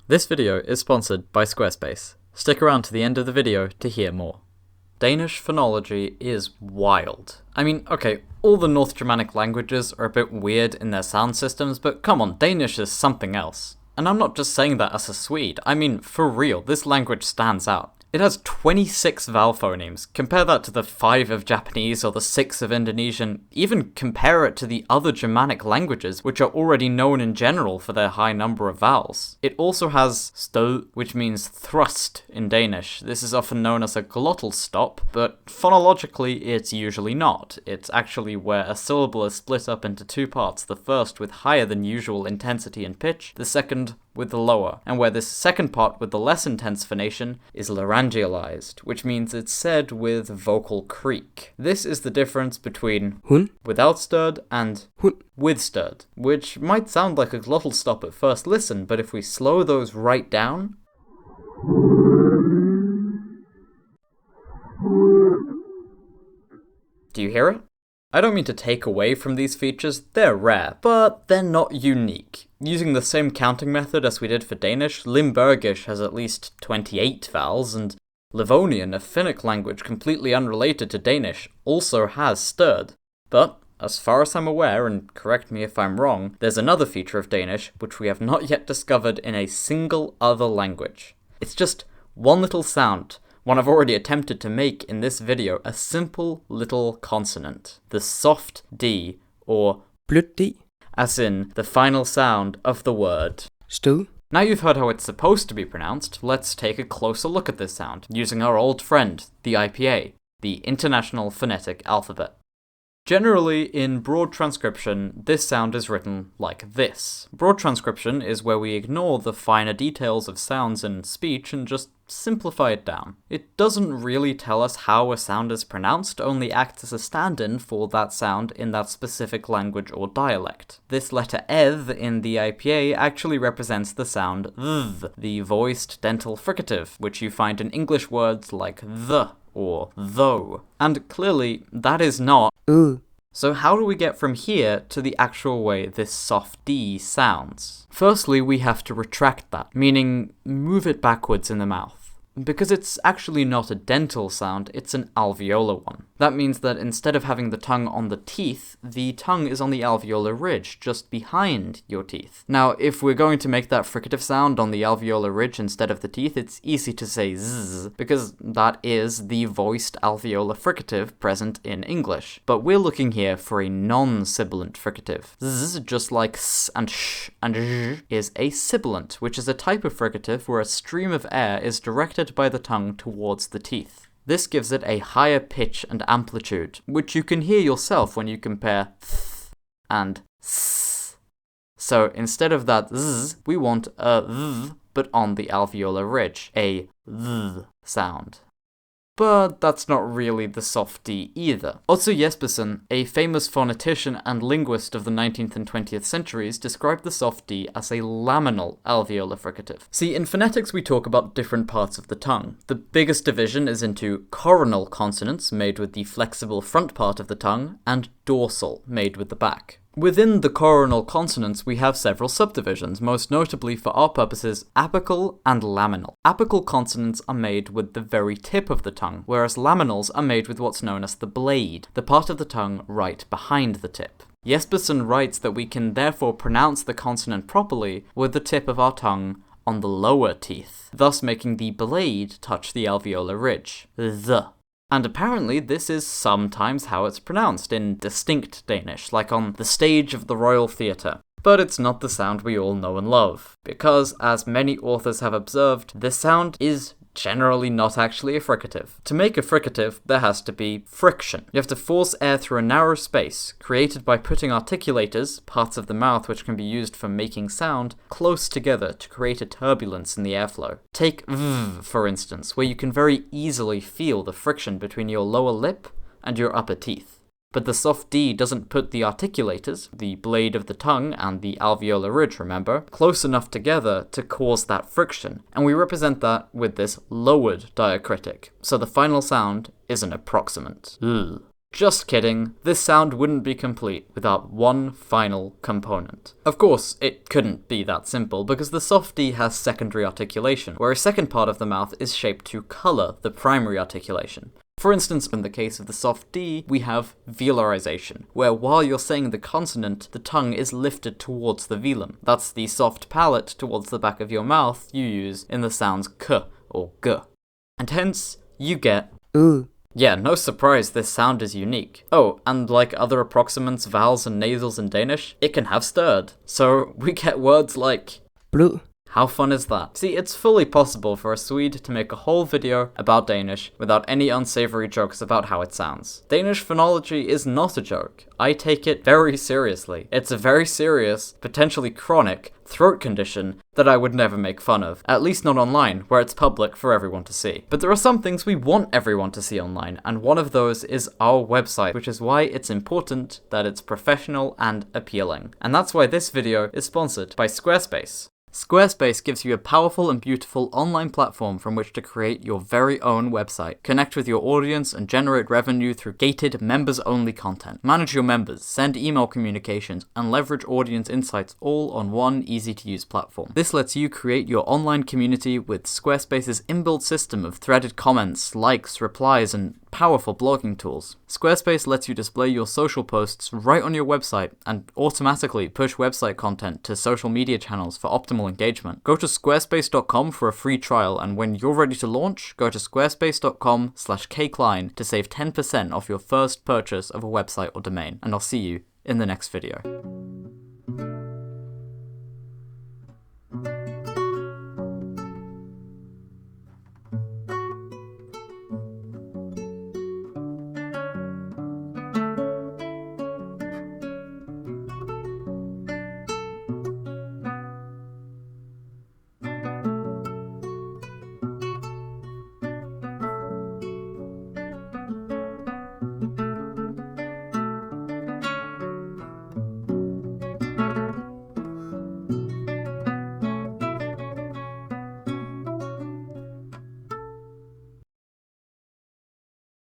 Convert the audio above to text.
This video is sponsored by Squarespace. Stick around to the end of the video to hear more. Danish phonology is wild. I mean, okay, all the North Germanic languages are a bit weird in their sound systems, but come on, Danish is something else. And I'm not just saying that as a Swede, I mean, for real, this language stands out. It has 26 vowel phonemes. Compare that to the 5 of Japanese or the 6 of Indonesian. Even compare it to the other Germanic languages, which are already known in general for their high number of vowels. It also has Stød, which means thrust in Danish. This is often known as a glottal stop, but phonologically it's usually not. It's actually where a syllable is split up into two parts, the first with higher than usual intensity and pitch, the second with the lower, and where this second part with the less intense phonation is laryngealized, which means it's said with vocal creak. This is the difference between hun without Stød and hun with Stød, which might sound like a glottal stop at first listen, but if we slow those right down, do you hear it? I don't mean to take away from these features, they're rare, but they're not unique. Using the same counting method as we did for Danish, Limburgish has at least 28 vowels, and Livonian, a Finnic language completely unrelated to Danish, also has Stød. But, as far as I'm aware, and correct me if I'm wrong, there's another feature of Danish which we have not yet discovered in a single other language. It's just one little sound, one I've already attempted to make in this video, a simple little consonant. The soft D, or blødt D, as in the final sound of the word Stød. Now you've heard how it's supposed to be pronounced, let's take a closer look at this sound, using our old friend, the IPA, the International Phonetic Alphabet. Generally, in broad transcription, this sound is written like this. Broad transcription is where we ignore the finer details of sounds in speech and just simplify it down. It doesn't really tell us how a sound is pronounced, only acts as a stand-in for that sound in that specific language or dialect. This letter eth in the IPA actually represents the sound th, the voiced dental fricative, which you find in English words like the or though. And clearly, that is not So how do we get from here to the actual way this soft D sounds? Firstly, we have to retract that, meaning move it backwards in the mouth. Because it's actually not a dental sound, it's an alveolar one. That means that instead of having the tongue on the teeth, the tongue is on the alveolar ridge, just behind your teeth. Now, if we're going to make that fricative sound on the alveolar ridge instead of the teeth, it's easy to say zzz, because that is the voiced alveolar fricative present in English. But we're looking here for a non-sibilant fricative. Zzz, just like s and sh and zh, is a sibilant, which is a type of fricative where a stream of air is directed by the tongue towards the teeth. This gives it a higher pitch and amplitude, which you can hear yourself when you compare th and s. So instead of that z, we want a th, but on the alveolar ridge, a th sound. But that's not really the soft D either. Also, Jespersen, a famous phonetician and linguist of the 19th and 20th centuries, described the soft D as a laminal alveolar fricative. See, in phonetics we talk about different parts of the tongue. The biggest division is into coronal consonants, made with the flexible front part of the tongue, and dorsal, made with the back. Within the coronal consonants, we have several subdivisions, most notably for our purposes, apical and laminal. Apical consonants are made with the very tip of the tongue, whereas laminals are made with what's known as the blade, the part of the tongue right behind the tip. Jespersen writes that we can therefore pronounce the consonant properly with the tip of our tongue on the lower teeth, thus making the blade touch the alveolar ridge, the. And apparently this is sometimes how it's pronounced in distinct Danish, like on the stage of the Royal Theatre. But it's not the sound we all know and love, because, as many authors have observed, this sound is generally not actually a fricative. To make a fricative, there has to be friction. You have to force air through a narrow space, created by putting articulators, parts of the mouth which can be used for making sound, close together to create a turbulence in the airflow. Take v, for instance, where you can very easily feel the friction between your lower lip and your upper teeth. But the soft D doesn't put the articulators, the blade of the tongue and the alveolar ridge, remember, close enough together to cause that friction, and we represent that with this lowered diacritic, so the final sound is an approximant. Just kidding, this sound wouldn't be complete without one final component. Of course, it couldn't be that simple, because the soft D has secondary articulation, where a second part of the mouth is shaped to colour the primary articulation. For instance, in the case of the soft D, we have velarization, where while you're saying the consonant, the tongue is lifted towards the velum. That's the soft palate towards the back of your mouth you use in the sounds k or g. And hence, you get Yeah, no surprise this sound is unique. Oh, and like other approximants, vowels, and nasals in Danish, it can have Stød. So we get words like Blødt. How fun is that? See, it's fully possible for a Swede to make a whole video about Danish without any unsavory jokes about how it sounds. Danish phonology is not a joke. I take it very seriously. It's a very serious, potentially chronic, throat condition that I would never make fun of. At least not online, where it's public for everyone to see. But there are some things we want everyone to see online, and one of those is our website, which is why it's important that it's professional and appealing. And that's why this video is sponsored by Squarespace. Squarespace gives you a powerful and beautiful online platform from which to create your very own website, connect with your audience, and generate revenue through gated, members-only content. Manage your members, send email communications, and leverage audience insights all on one easy-to-use platform. This lets you create your online community with Squarespace's inbuilt system of threaded comments, likes, replies, and powerful blogging tools. Squarespace lets you display your social posts right on your website and automatically push website content to social media channels for optimal engagement. Go to squarespace.com for a free trial, and when you're ready to launch, go to squarespace.com/kklein to save 10% off your first purchase of a website or domain. And I'll see you in the next video.